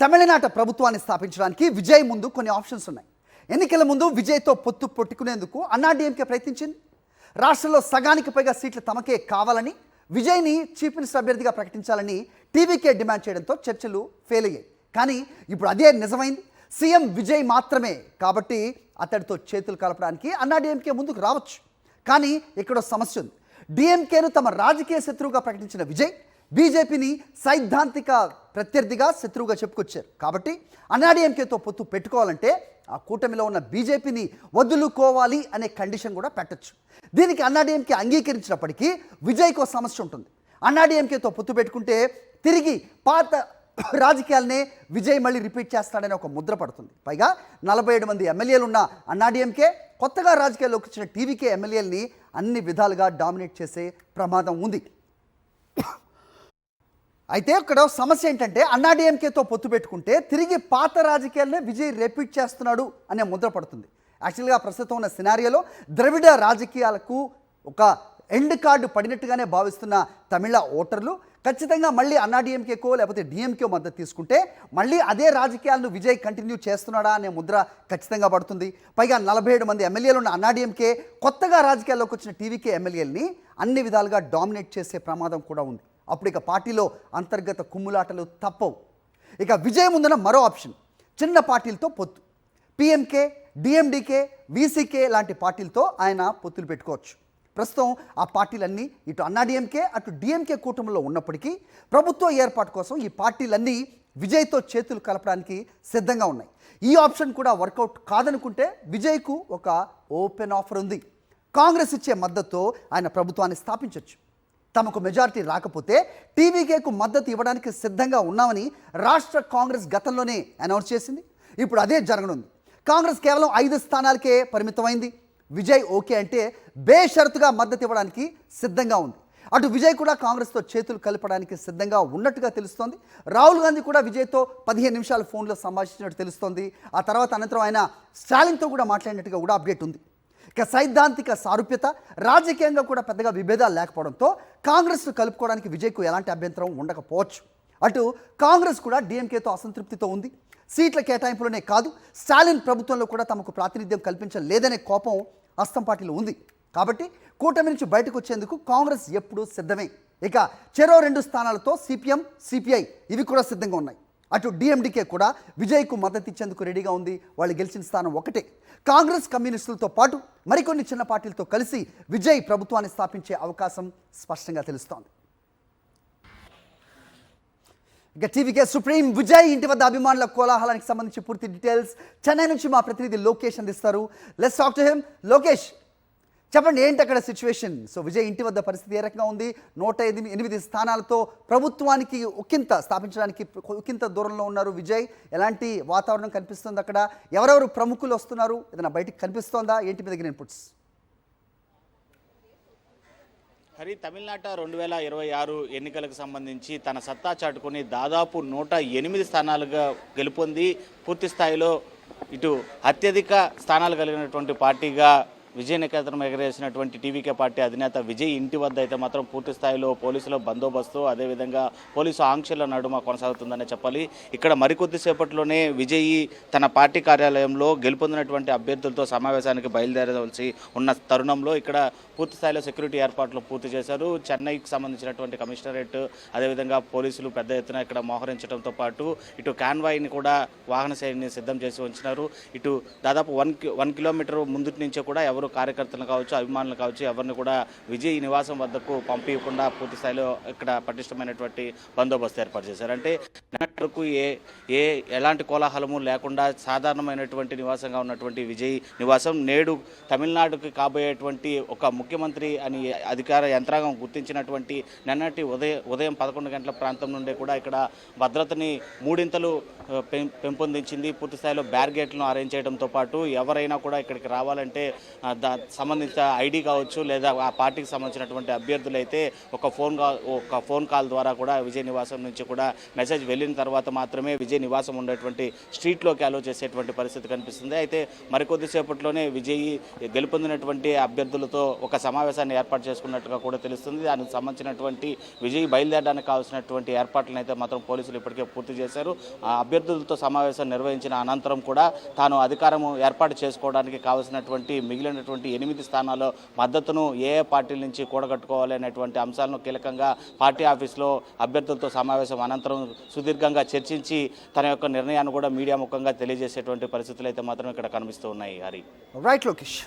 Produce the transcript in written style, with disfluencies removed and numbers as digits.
తమిళనాట ప్రభుత్వాన్ని స్థాపించడానికి విజయ్ ముందు కొన్ని ఆప్షన్స్ ఉన్నాయి. ఎన్నికల ముందు విజయ్తో పొత్తు పొట్టుకునేందుకు అన్నాడీఎంకే ప్రయత్నించింది. రాష్ట్రంలో సగానికి పైగా సీట్లు తమకే కావాలని, విజయ్ని చీఫ్ మినిస్టర్ అభ్యర్థిగా ప్రకటించాలని టీవీకే డిమాండ్ చేయడంతో చర్చలు ఫెయిల్ అయ్యాయి. కానీ ఇప్పుడు అదే నిజమైంది. సీఎం విజయ్ మాత్రమే కాబట్టి అతడితో చేతులు కలపడానికి అన్నాడీఎంకే ముందుకు రావచ్చు. కానీ ఇక్కడ సమస్య ఉంది. డిఎంకేను తమ రాజకీయ శత్రువుగా ప్రకటించిన విజయ్ బీజేపీని సైద్ధాంతిక ప్రత్యర్థిగా శత్రువుగా చెప్పుకొచ్చారు. కాబట్టి అన్నాడీఎంకేతో పొత్తు పెట్టుకోవాలంటే ఆ కూటమిలో ఉన్న బీజేపీని వదులుకోవాలి అనే కండిషన్ కూడా పెట్టచ్చు. దీనికి అన్నాడీఎంకే అంగీకరించినప్పటికీ విజయ్కో సమస్య ఉంటుంది. అన్నాడీఎంకేతో పొత్తు పెట్టుకుంటే తిరిగి పాత రాజకీయాలనే విజయ్ మళ్ళీ రిపీట్ చేస్తాడనే ఒక ముద్ర పడుతుంది. పైగా 47 మంది ఎమ్మెల్యేలు ఉన్న అన్నాడీఎంకే కొత్తగా రాజకీయాల్లోకి వచ్చిన టీవీకే ఎమ్మెల్యేలని అన్ని విధాలుగా డామినేట్ చేసే ప్రమాదం ఉంది. అయితే ఇక్కడ సమస్య ఏంటంటే అన్నాడీఎంకేతో పొత్తు పెట్టుకుంటే తిరిగి పాత రాజకీయాలనే విజయ్ రిపీట్ చేస్తున్నాడు అనే ముద్ర పడుతుంది. యాక్చువల్గా ప్రస్తుతం ఉన్న సినారియోలో ద్రవిడ రాజకీయాలకు ఒక ఎండ్ కార్డు పడినట్టుగానే భావిస్తున్న తమిళ ఓటర్లు ఖచ్చితంగా మళ్ళీ అన్నాడీఎంకేకో లేకపోతే డిఎంకే మద్దతు తీసుకుంటే మళ్ళీ అదే రాజకీయాలను విజయ్ కంటిన్యూ చేస్తున్నాడా అనే ముద్ర ఖచ్చితంగా పడుతుంది. పైగా 47 మంది ఎమ్మెల్యేలు ఉన్న అన్నాడీఎంకే కొత్తగా రాజకీయాల్లోకి వచ్చిన టీవీకే ఎమ్మెల్యేలని అన్ని విధాలుగా డామినేట్ చేసే ప్రమాదం కూడా ఉంది. అప్పుడు ఇక పార్టీలో అంతర్గత కుమ్ములాటలు తప్పవు. ఇక విజయ్ ముందున మరో ఆప్షన్ చిన్న పార్టీలతో పొత్తు. పిఎంకే, డిఎండికే, వీసీకే లాంటి పార్టీలతో ఆయన పొత్తులు పెట్టుకోవచ్చు. ప్రస్తుతం ఆ పార్టీలన్నీ ఇటు అన్నాడీఎంకే అటు డిఎంకే కూటమిలో ఉన్నప్పటికీ ప్రభుత్వ ఏర్పాటు కోసం ఈ పార్టీలన్నీ విజయ్తో చేతులు కలపడానికి సిద్ధంగా ఉన్నాయి. ఈ ఆప్షన్ కూడా వర్కౌట్ కాదనుకుంటే విజయ్కు ఒక ఓపెన్ ఆఫర్ ఉంది. కాంగ్రెస్ ఇచ్చే మద్దతుతో ఆయన ప్రభుత్వాన్ని స్థాపించవచ్చు. తమకు మెజారిటీ రాకపోతే టీవీకేకు మద్దతు ఇవ్వడానికి సిద్ధంగా ఉన్నామని రాష్ట్ర కాంగ్రెస్ గతంలోనే అనౌన్స్ చేసింది. ఇప్పుడు అదే జరగనుంది. కాంగ్రెస్ కేవలం 5 స్థానాలకే పరిమితమైంది. విజయ్ ఓకే అంటే బేషరతుగా మద్దతు ఇవ్వడానికి సిద్ధంగా ఉంది. అటు విజయ్ కూడా కాంగ్రెస్తో చేతులు కలపడానికి సిద్ధంగా ఉన్నట్టుగా తెలుస్తోంది. రాహుల్ గాంధీ కూడా విజయ్తో 15 నిమిషాలు ఫోన్లో సంభాషించినట్టు తెలుస్తోంది. ఆ తర్వాత అనంతరం ఆయన స్టాలిన్తో కూడా మాట్లాడినట్టుగా కూడా అప్డేట్ ఉంది. ఇక సైద్ధాంతిక సారూప్యత, రాజకీయంగా కూడా పెద్దగా విభేదాలు లేకపోవడంతో కాంగ్రెస్ను కలుపుకోవడానికి విజయ్కు ఎలాంటి అభ్యంతరం ఉండకపోవచ్చు. అటు కాంగ్రెస్ కూడా డిఎంకేతో అసంతృప్తితో ఉంది. సీట్ల కేటాయింపులోనే కాదు, స్టాలిన్ ప్రభుత్వంలో కూడా తమకు ప్రాతినిధ్యం కల్పించలేదనే కోపం హస్తం పార్టీలో ఉంది. కాబట్టి కూటమి నుంచి బయటకు వచ్చేందుకు కాంగ్రెస్ ఎప్పుడూ సిద్ధమే. ఇక చెరో 2 స్థానాలతో సిపిఎం, సిపిఐ ఇవి కూడా సిద్ధంగా ఉన్నాయి. అటు డిఎండికే కూడా విజయ్కు మద్దతు ఇచ్చేందుకు రెడీగా ఉంది. వాళ్ళు గెలిచిన స్థానం ఒకటే. కాంగ్రెస్, కమ్యూనిస్టులతో పాటు మరికొన్ని చిన్న పార్టీలతో కలిసి విజయ్ ప్రభుత్వాన్ని స్థాపించే అవకాశం స్పష్టంగా తెలుస్తోంది. ఇక టీవీకే సుప్రీం విజయ్ ఇంటి వద్ద అభిమానుల కోలాహలానికి సంబంధించి పూర్తి డీటెయిల్స్ చెన్నై నుంచి మా ప్రతినిధి లోకేష్ అందిస్తారు. Let's talk to him. Lokesh, చెప్పండి ఏంటి అక్కడ సిచ్యువేషన్? సో విజయ్ ఇంటి వద్ద పరిస్థితి ఏ రకంగా ఉంది? 108 స్థానాలతో ప్రభుత్వానికి ఒకంత స్థాపించడానికి ఒకంత దూరంలో ఉన్నారు విజయ్. ఎలాంటి వాతావరణం కనిపిస్తుంది అక్కడ? ఎవరెవరు ప్రముఖులు వస్తున్నారు? ఏదైనా బయటికి కనిపిస్తోందా? ఏంటి మీ దగ్గర ఇన్పుట్స్? హరి, తమిళనాట 2026 ఎన్నికలకు సంబంధించి తన సత్తా చాటుకొని దాదాపు 108 స్థానాలుగా గెలుపొంది పూర్తి స్థాయిలో ఇటు అత్యధిక స్థానాలు కలిగినటువంటి పార్టీగా విజయనికేతనం ఎగరేసినటువంటి టీవీకే పార్టీ అధినేత విజయ్ ఇంటి వద్ద అయితే మాత్రం పూర్తి స్థాయిలో పోలీసుల బందోబస్తు, అదేవిధంగా పోలీసు ఆంక్షల నడుమ కొనసాగుతుందనే చెప్పాలి. ఇక్కడ మరికొద్దిసేపట్లోనే విజయ్ తన పార్టీ కార్యాలయంలో గెలుపొందినటువంటి అభ్యర్థులతో సమావేశానికి బయలుదేరవలసి ఉన్న తరుణంలో ఇక్కడ పూర్తి స్థాయిలో సెక్యూరిటీ ఏర్పాట్లు పూర్తి చేశారు. చెన్నైకి సంబంధించినటువంటి కమిషనరేట్, అదేవిధంగా పోలీసులు పెద్ద ఎత్తున ఇక్కడ మోహరించడంతో పాటు ఇటు కాన్వాయ్ని కూడా వాహన శైలిని సిద్ధం చేసి ఉంచినారు. ఇటు దాదాపు 1 కిలోమీటర్ ముందు నుంచే కూడా ఎవరు కార్యకర్తలు కావచ్చు, అభిమానులు కావచ్చు, ఎవరిని కూడా విజయ్ నివాసం వద్దకు పంపించకుండా పూర్తి స్థాయిలో ఇక్కడ పటిష్టమైనటువంటి బందోబస్తు ఏర్పాటు చేశారు. అంటే వరకు ఎలాంటి కోలాహలము లేకుండా సాధారణమైనటువంటి నివాసంగా ఉన్నటువంటి విజయ్ నివాసం నేడు తమిళనాడుకి కాబోయేటువంటి ఒక ముఖ్యమంత్రి అని అధికార యంత్రాంగం గుర్తించినటువంటి నిన్నటి ఉదయం 11 గంటల ప్రాంతం నుండే కూడా ఇక్కడ భద్రతని 3 పెంపొందించింది. పూర్తి స్థాయిలో బ్యారిగేట్లను అరేంజ్ చేయడంతో పాటు ఎవరైనా కూడా ఇక్కడికి రావాలంటే సంబంధించిన ఐడి కావచ్చు, లేదా ఆ పార్టీకి సంబంధించినటువంటి అభ్యర్థులు అయితే ఒక ఫోన్ కాల్ ద్వారా కూడా విజయ్ నివాసం నుంచి కూడా మెసేజ్ వెళ్ళిన తర్వాత మాత్రమే విజయ్ నివాసం ఉండేటువంటి స్ట్రీట్లోకి అలో చేసేటువంటి పరిస్థితి కనిపిస్తుంది. అయితే మరికొద్దిసేపట్లోనే విజయ్ గెలుపొందినటువంటి అభ్యర్థులతో ఒక సమావేశాన్ని ఏర్పాటు చేసుకున్నట్టుగా కూడా తెలుస్తుంది. దానికి సంబంధించినటువంటి విజయ్ బయలుదేరడానికి కావాల్సినటువంటి ఏర్పాట్లను అయితే మాత్రం పోలీసులు ఇప్పటికే పూర్తి చేశారు. ఆ అభ్యర్థులు అభ్యర్థులతో సమావేశం నిర్వహించిన అనంతరం కూడా తాను అధికారం ఏర్పాటు చేసుకోవడానికి కావాల్సినటువంటి మిగిలినటువంటి 8 స్థానాల్లో మద్దతును ఏ పార్టీల నుంచి కూడగట్టుకోవాలి అనేటువంటి అంశాలను కీలకంగా పార్టీ ఆఫీస్లో అభ్యర్థులతో సమావేశం అనంతరం సుదీర్ఘంగా చర్చించి తన యొక్క నిర్ణయాన్ని కూడా మీడియా ముఖంగా తెలియజేసేటువంటి పరిస్థితులు అయితే మాత్రం ఇక్కడ కనిపిస్తూ ఉన్నాయి హరి. రైట్ లోకేష్.